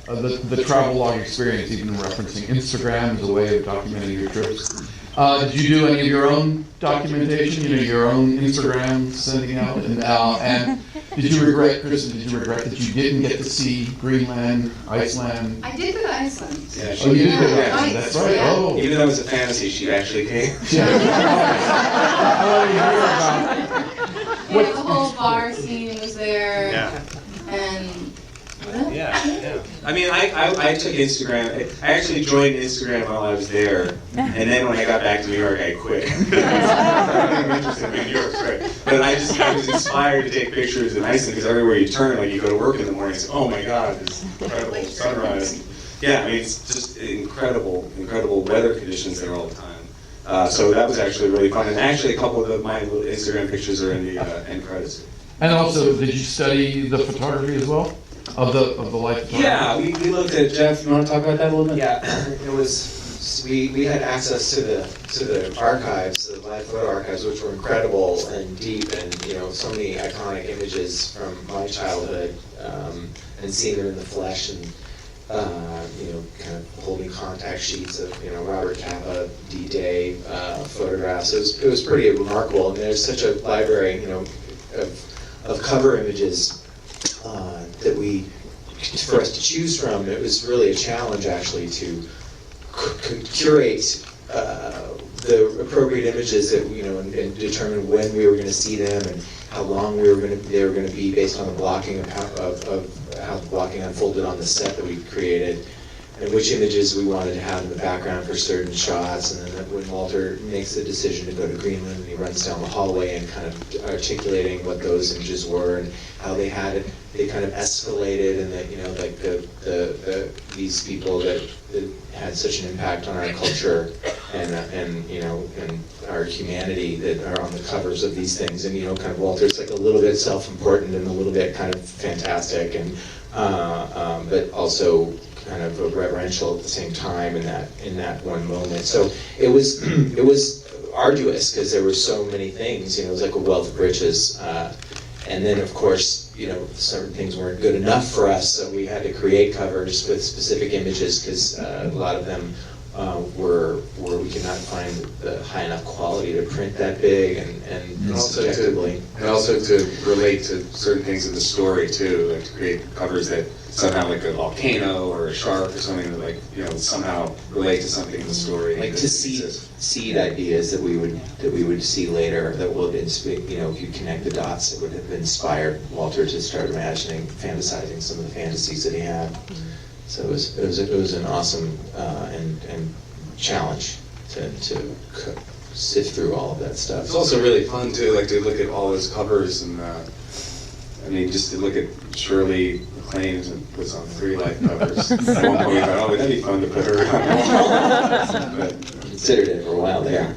the travel log experience, even referencing Instagram as a way of documenting your trips. Did you do any of your own documentation, your own Instagram sending out? And did you regret, Kristen, that you didn't get to see Greenland, Iceland? I did go to Iceland. Yeah, Oh, you did go to yeah. Iceland, that's right. Yeah. Oh. Even though it was a fantasy, she actually came. Yeah. I want to hear about Yeah, the whole bar scene was there. Yeah. And Yeah. I mean, I took Instagram. I actually joined Instagram while I was there, and then when I got back to New York, I quit. I'm interested in New York, right? But I was inspired to take pictures in Iceland because everywhere you turn, like you go to work in the morning, it's oh my God, this incredible sunrise. Yeah, I mean, it's just incredible weather conditions there all the time. So that was actually really fun, and actually a couple of my Instagram pictures are in the end credits. And also, did you study the photography as well? Of the life photography? Yeah, we looked at Jeff. You want to talk about that a little bit? Yeah, it was. We had access to the archives, the live photo archives, which were incredible and deep, and so many iconic images from my childhood, and seeing them in the flesh, and kind of holding contact sheets of Robert Capa D-Day photographs. It was pretty remarkable, and there's such a library of cover images. That for us to choose from, it was really a challenge actually to curate the appropriate images that and determine when we were going to see them and how long they were going to be based on the blocking of how the blocking unfolded on the set that we created, and which images we wanted to have in the background for certain shots. And then when Walter makes the decision to go to Greenland, and he runs down the hallway and kind of articulating what those images were and how they kind of escalated, and that these people that had such an impact on our culture and our humanity that are on the covers of these things, and kind of Walter's like a little bit self-important and a little bit kind of fantastic, and but also kind of reverential at the same time in that one moment. So it was arduous because there were so many things. It was like a wealth of riches, and then of course certain things weren't good enough for us, so we had to create covers with specific images because a lot of them were we could not find the high enough quality to print that big and subjectively. And also to relate to certain things in the story too, like to create covers that somehow like a volcano or a shark or something that somehow relate to something in the story. Like to seed ideas that we would see later that would if you connect the dots, it would have inspired Walter to start fantasizing some of the fantasies that he had. So it was an awesome and challenge to sift through all of that stuff. It's also really fun too, like to look at all those covers, and just to look at Shirley MacLaine was on 3 life covers. At one point, I thought, oh, that'd be fun to put her on. Considered it for a while there.